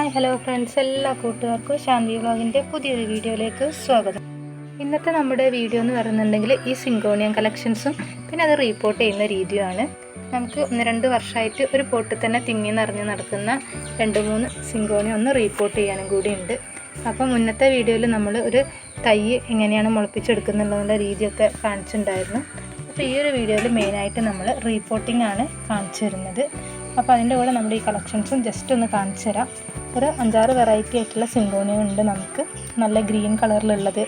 Hi hello friends, എല്ലാ കൂട്ടുകാർക്കും ശാന്തി വ്ളോഗിൻ്റെ പുതിയൊരു വീഡിയോയിലേക്ക് സ്വാഗതം. ഇന്നത്തെ നമ്മുടെ വീഡിയോ എന്ന് പറയുന്നുണ്ടെങ്കിൽ ഈ സിങ്കോണിയം കളക്ഷൻസും പിന്നെ അത് റീപോർട്ട് ചെയ്യുന്ന രീതിയുമാണ്. നമുക്ക് 1-2 വർഷമായിട്ട് ഒരു പോട്ടിൽ തന്നെ തിങ്ങി നിറഞ്ഞ് നടക്കുന്ന 2-3 സിങ്കോണിയം ഒന്ന് റീപോർട്ട് ചെയ്യാനും കൂടിയുണ്ട്. അപ്പം മുന്നത്തെ വീഡിയോയിൽ നമ്മൾ ഒരു തൈ എങ്ങനെയാണ് മുളപ്പിച്ചെടുക്കുന്നുള്ള രീതിയൊക്കെ കാണിച്ചിട്ടുണ്ടായിരുന്നു. അപ്പോൾ ഈ ഒരു വീഡിയോയിൽ മെയിനായിട്ട് നമ്മൾ റീപോർട്ടിംഗ് ആണ് കാണിച്ചു തരുന്നത്. അപ്പോൾ അതിൻ്റെ കൂടെ നമ്മുടെ ഈ കളക്ഷൻസും ജസ്റ്റ് ഒന്ന് കാണിച്ചു തരാം. ഒരു 5-6 വെറൈറ്റി ആയിട്ടുള്ള സിങ്കോണിയം ഉണ്ട് നമുക്ക്. നല്ല ഗ്രീൻ കളറിലുള്ളത്,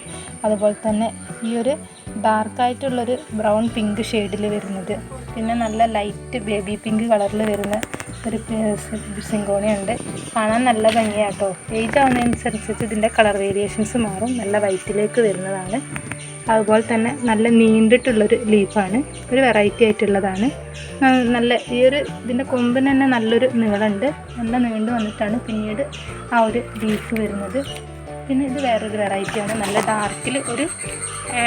അതുപോലെ തന്നെ ഈ ഒരു ഡാർക്കായിട്ടുള്ളൊരു ബ്രൗൺ പിങ്ക് ഷെയ്ഡിൽ വരുന്നത്, പിന്നെ നല്ല ലൈറ്റ് ബേബി പിങ്ക് കളറിൽ വരുന്ന ഒരു സിങ്കോണിയം ഉണ്ട്. കാണാൻ നല്ല ഭംഗിയാട്ടോ. ഏജ് ആവുന്നതനുസരിച്ച് ഇതിൻ്റെ കളർ വേരിയേഷൻസ് മാറും. നല്ല വൈറ്റിലേക്ക് വരുന്നതാണ്. അതുപോലെ തന്നെ നല്ല നീണ്ടിട്ടുള്ളൊരു ലീഫാണ്, ഒരു വെറൈറ്റി ആയിട്ടുള്ളതാണ്. നല്ല ഈ ഒരു ഇതിൻ്റെ കൊമ്പിന് തന്നെ നല്ലൊരു നീളമുണ്ട്, നല്ല നീണ്ടു വന്നിട്ടാണ് പിന്നീട് ആ ഒരു ലീഫ് വരുന്നത്. പിന്നെ ഇത് വേറൊരു വെറൈറ്റിയാണ്, നല്ല ഡാർക്കിൽ ഒരു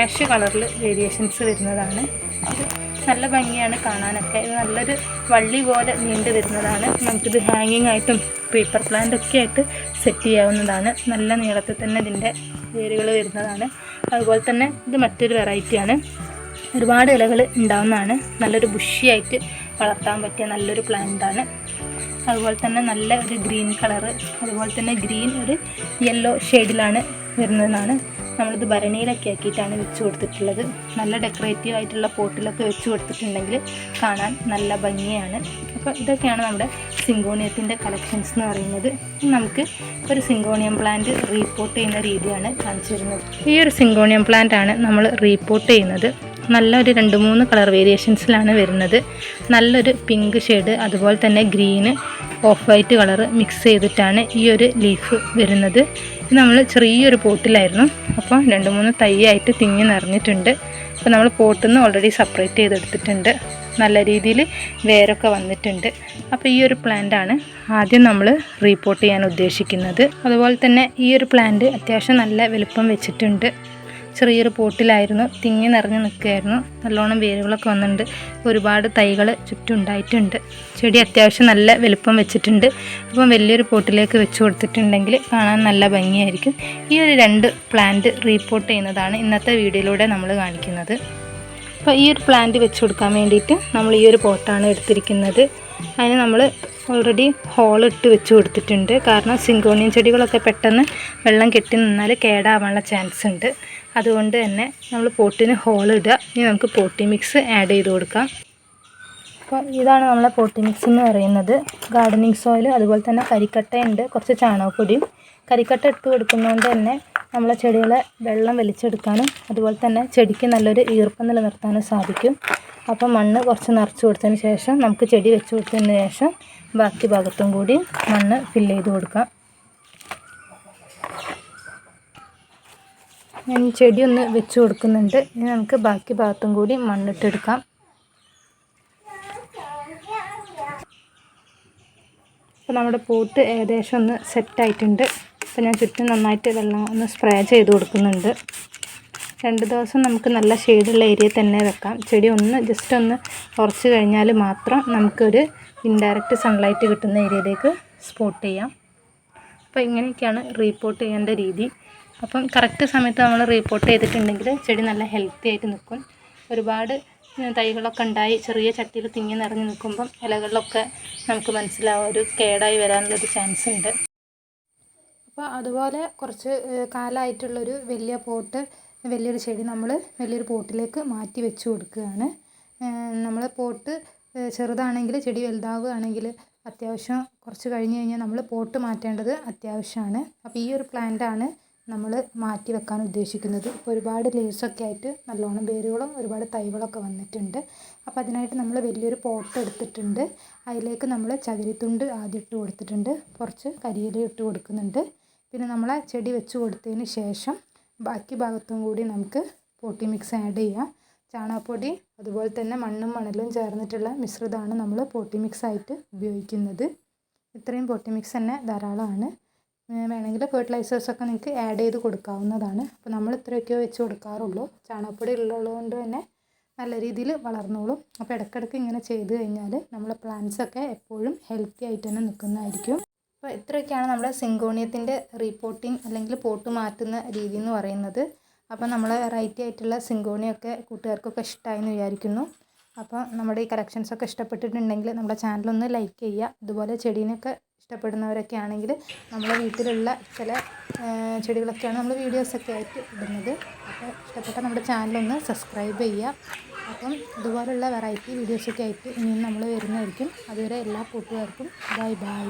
ആഷ് കളറിൽ വേരിയേഷൻസ് വരുന്നതാണ്. ഇത് നല്ല ഭംഗിയാണ് കാണാനൊക്കെ. ഇത് നല്ലൊരു വള്ളി പോലെ നീണ്ടു വരുന്നതാണ്. നമുക്കിത് ഹാങ്ങിങ് ആയിട്ടും പേപ്പർ പ്ലാന്റ് ഒക്കെ ആയിട്ട് സെറ്റ് ചെയ്യാവുന്നതാണ്. നല്ല നീളത്തിൽ തന്നെ ഇതിൻ്റെ വേരുകൾ വരുന്നതാണ്. അതുപോലെ തന്നെ ഇത് മറ്റൊരു വെറൈറ്റിയാണ്, ഒരുപാട് ഇലകൾ ഉണ്ടാവുന്നതാണ്. നല്ലൊരു ബുഷിയായിട്ട് വളർത്താൻ പറ്റിയ നല്ലൊരു പ്ലാന്റാണ്. അതുപോലെ തന്നെ നല്ല ഒരു ഗ്രീൻ കളറ്, അതുപോലെ തന്നെ ഗ്രീൻ ഒരു യെല്ലോ ഷെയ്ഡിലാണ് വരുന്നതാണ്. നമ്മളിത് ഭരണിയിലൊക്കെ ആക്കിയിട്ടാണ് വെച്ച് കൊടുത്തിട്ടുള്ളത്. നല്ല ഡെക്കറേറ്റീവ് ആയിട്ടുള്ള പോട്ടിലൊക്കെ വെച്ച് കൊടുത്തിട്ടുണ്ടെങ്കിൽ കാണാൻ നല്ല ഭംഗിയാണ്. അപ്പോൾ ഇതൊക്കെയാണ് നമ്മുടെ സിങ്കോണിയത്തിൻ്റെ കളക്ഷൻസ് എന്ന് പറയുന്നത്. നമുക്ക് ഒരു സിങ്കോണിയം പ്ലാന്റ് റീപോർട്ട് ചെയ്യുന്ന രീതിയാണ് കാണിച്ചു തരുന്നത്. ഈ ഒരു സിങ്കോണിയം പ്ലാന്റ് ആണ് നമ്മൾ റീപോർട്ട് ചെയ്യുന്നത്. നല്ലൊരു 2-3 കളർ വേരിയേഷൻസിലാണ് വരുന്നത്. നല്ലൊരു പിങ്ക് ഷെയ്ഡ്, അതുപോലെ തന്നെ green, of white colour mix ചെയ്തിട്ടാണ് ഈ ഒരു ലീഫ് വരുന്നത്. ഇത് നമ്മൾ ചെറിയൊരു പോട്ടിലായിരുന്നു, അപ്പോൾ 2-3 തൈയായിട്ട് തിങ്ങി നിറഞ്ഞിട്ടുണ്ട്. അപ്പോൾ നമ്മൾ പോട്ടിൽ നിന്ന് ഓൾറെഡി സെപ്പറേറ്റ് ചെയ്തെടുത്തിട്ടുണ്ട്. നല്ല രീതിയിൽ വേരൊക്കെ വന്നിട്ടുണ്ട്. അപ്പോൾ ഈ ഒരു പ്ലാന്റാണ് ആദ്യം നമ്മൾ റീപോർട്ട് ചെയ്യാൻ ഉദ്ദേശിക്കുന്നത്. അതുപോലെ തന്നെ ഈ ഒരു പ്ലാന്റ് അത്യാവശ്യം നല്ല വലുപ്പം വെച്ചിട്ടുണ്ട്. ചെറിയൊരു പോട്ടിലായിരുന്നു, തിങ്ങി നിറഞ്ഞ് നിൽക്കുകയായിരുന്നു. നല്ലോണം വേരുകളൊക്കെ വന്നിട്ടുണ്ട്. ഒരുപാട് തൈകൾ ചുറ്റുണ്ടായിട്ടുണ്ട്. ചെടി അത്യാവശ്യം നല്ല വലുപ്പം വെച്ചിട്ടുണ്ട്. അപ്പം വലിയൊരു പോട്ടിലേക്ക് വെച്ച് കൊടുത്തിട്ടുണ്ടെങ്കിൽ കാണാൻ നല്ല ഭംഗിയായിരിക്കും. ഈ ഒരു 2 പ്ലാന്റ് റീപോർട്ട് ചെയ്യുന്നതാണ് ഇന്നത്തെ വീഡിയോയിലൂടെ നമ്മൾ കാണിക്കുന്നത്. അപ്പോൾ ഈ ഒരു പ്ലാന്റ് വെച്ച് കൊടുക്കാൻ വേണ്ടിയിട്ട് നമ്മൾ ഈ ഒരു പോട്ടാണ് എടുത്തിരിക്കുന്നത്. അതിന് നമ്മൾ ഓൾറെഡി ഹോളിട്ട് വെച്ച് കൊടുത്തിട്ടുണ്ട്. കാരണം സിങ്കോണിയം ചെടികളൊക്കെ പെട്ടെന്ന് വെള്ളം കെട്ടി നിന്നാൽ കേടാവാനുള്ള ചാൻസ് ഉണ്ട്. അതുകൊണ്ട് തന്നെ നമ്മൾ പോട്ടിന് ഹോളിടുക. ഇനി നമുക്ക് പോട്ടി മിക്സ് ആഡ് ചെയ്ത് കൊടുക്കാം. അപ്പോൾ ഇതാണ് നമ്മളെ പോട്ടി മിക്സ് എന്ന് പറയുന്നത്. ഗാർഡനിങ് സോയിൽ, അതുപോലെ തന്നെ കരിക്കട്ടയുണ്ട്, കുറച്ച് ചാണകപ്പൊടിയും. കരിക്കട്ട ഇട്ട് കൊടുക്കുന്നതുകൊണ്ട് തന്നെ നമ്മളെ ചെടികളെ വെള്ളം വലിച്ചെടുക്കാനും അതുപോലെ തന്നെ ചെടിക്ക് നല്ലൊരു ഈർപ്പം നിലനിർത്താനും സാധിക്കും. അപ്പോൾ മണ്ണ് കുറച്ച് നിറച്ച് കൊടുത്തതിന് ശേഷം നമുക്ക് ചെടി വെച്ച് കൊടുത്തതിന് ശേഷം ബാക്കി ഭാഗത്തും കൂടി മണ്ണ് ഫില്ല് ചെയ്ത് കൊടുക്കാം. ഞാൻ ചെടി ഒന്ന് വെച്ച് കൊടുക്കുന്നുണ്ട്. ഇനി നമുക്ക് ബാക്കി ഭാഗത്തും കൂടി മണ്ണിട്ടെടുക്കാം. അപ്പോൾ നമ്മുടെ പോട്ട് ഏകദേശം ഒന്ന് സെറ്റായിട്ടുണ്ട്. അപ്പോൾ ഞാൻ ചുറ്റും നന്നായിട്ട് വെള്ളം ഒന്ന് സ്പ്രേ ചെയ്ത് കൊടുക്കുന്നുണ്ട്. 2 ദിവസം നമുക്ക് നല്ല ഷെയ്ഡുള്ള ഏരിയ തന്നെ വെക്കാം. ചെടി ഒന്ന് ജസ്റ്റ് ഒന്ന് കുറച്ച് കഴിഞ്ഞാൽ മാത്രം നമുക്കൊരു ഇൻഡയറക്റ്റ് സൺലൈറ്റ് കിട്ടുന്ന ഏരിയയിലേക്ക് സ്പോട്ട് ചെയ്യാം. അപ്പോൾ ഇങ്ങനെയൊക്കെയാണ് റീപോർട്ട് ചെയ്യേണ്ട രീതി. അപ്പം കറക്റ്റ് സമയത്ത് നമ്മൾ റീപോർട്ട് ചെയ്തിട്ടുണ്ടെങ്കിൽ ചെടി നല്ല ഹെൽത്തി ആയിട്ട് നിൽക്കും. ഒരുപാട് തൈകളൊക്കെ ഉണ്ടായി ചെറിയ ചട്ടിയിൽ തിങ്ങി നിറഞ്ഞ് നിൽക്കുമ്പം ഇലകളിലൊക്കെ നമുക്ക് മനസ്സിലാവും ഒരു കേടായി വരാനുള്ളൊരു ചാൻസ് ഉണ്ട്. അപ്പോൾ അതുപോലെ കുറച്ച് കാലമായിട്ടുള്ളൊരു വലിയ പോട്ട്, വലിയൊരു ചെടി നമ്മൾ വലിയൊരു പോട്ടിലേക്ക് മാറ്റി വെച്ച് കൊടുക്കുകയാണ്. നമ്മൾ പോട്ട് ചെറുതാണെങ്കിൽ ചെടി വലുതാവുകയാണെങ്കിൽ അത്യാവശ്യം കുറച്ച് കഴിഞ്ഞ് കഴിഞ്ഞാൽ നമ്മൾ പോട്ട് മാറ്റേണ്ടത് അത്യാവശ്യമാണ്. അപ്പോൾ ഈ ഒരു പ്ലാന്റാണ് നമ്മൾ മാറ്റി വെക്കാൻ ഉദ്ദേശിക്കുന്നത്. ഇപ്പോൾ ഒരുപാട് ലീവ്സൊക്കെ ആയിട്ട് നല്ലോണം വേരുകളും ഒരുപാട് തൈകളൊക്കെ വന്നിട്ടുണ്ട്. അപ്പോൾ അതിനായിട്ട് നമ്മൾ വലിയൊരു പോട്ട് എടുത്തിട്ടുണ്ട്. അതിലേക്ക് നമ്മൾ ചകിരിത്തുണ്ട് ആദ്യം ഇട്ട് കൊടുത്തിട്ടുണ്ട്, കുറച്ച് കരിയില ഇട്ട് കൊടുക്കുന്നുണ്ട്. പിന്നെ നമ്മളെ ചെടി വെച്ച് കൊടുത്തതിന് ശേഷം ബാക്കി ഭാഗത്തും കൂടി നമുക്ക് പോട്ടി മിക്സ് ആഡ് ചെയ്യാം. ചാണകപ്പൊടി അതുപോലെ തന്നെ മണ്ണും മണലും ചേർന്നിട്ടുള്ള മിശ്രിതമാണ് നമ്മൾ പോട്ടി മിക്സ് ആയിട്ട് ഉപയോഗിക്കുന്നത്. ഇത്രയും പോട്ടി മിക്സ് തന്നെ ധാരാളമാണ്. വേണമെങ്കിൽ ഫെർട്ടിലൈസേഴ്സൊക്കെ നിങ്ങൾക്ക് ആഡ് ചെയ്ത് കൊടുക്കാവുന്നതാണ്. അപ്പോൾ നമ്മൾ ഇത്രയൊക്കെ വെച്ച് കൊടുക്കാറുള്ളൂ. ചാണകപ്പൊടി ഉള്ളതുകൊണ്ട് തന്നെ നല്ല രീതിയിൽ വളർന്നോളും. അപ്പോൾ ഇടയ്ക്കിടയ്ക്ക് ഇങ്ങനെ ചെയ്ത് കഴിഞ്ഞാൽ നമ്മളെ പ്ലാന്റ്സൊക്കെ എപ്പോഴും ഹെൽത്തി ആയിട്ട് തന്നെ നിൽക്കുന്നതായിരിക്കും. അപ്പോൾ ഇത്രയൊക്കെയാണ് നമ്മുടെ സിങ്കോണിയത്തിൻ്റെ റീപോട്ടിങ് അല്ലെങ്കിൽ പോട്ട് മാറ്റുന്ന രീതി എന്ന് പറയുന്നത്. അപ്പോൾ നമ്മൾ വെറൈറ്റി ആയിട്ടുള്ള സിങ്കോണിയൊക്കെ കൂട്ടുകാർക്കൊക്കെ ഇഷ്ടമായെന്ന് വിചാരിക്കുന്നു. അപ്പോൾ നമ്മുടെ ഈ കളക്ഷൻസൊക്കെ ഇഷ്ടപ്പെട്ടിട്ടുണ്ടെങ്കിൽ നമ്മുടെ ചാനലൊന്ന് ലൈക്ക് ചെയ്യുക. ഇതുപോലെ ചെടീനൊക്കെ ഇഷ്ടപ്പെടുന്നവരൊക്കെ ആണെങ്കിൽ നമ്മളെ വീട്ടിലുള്ള ചില ചെടികളൊക്കെയാണ് നമ്മൾ വീഡിയോസൊക്കെ ആയിട്ട് ഇടുന്നത്. അപ്പോൾ ഇഷ്ടപ്പെട്ട നമ്മുടെ ചാനലൊന്ന് സബ്സ്ക്രൈബ് ചെയ്യുക. അപ്പം ഇതുപോലുള്ള വെറൈറ്റി വീഡിയോസൊക്കെ ആയിട്ട് ഇനിയും നമ്മൾ വരുന്നതായിരിക്കും. അതുവരെ എല്ലാ കൂട്ടുകാർക്കും ബൈ ബൈ.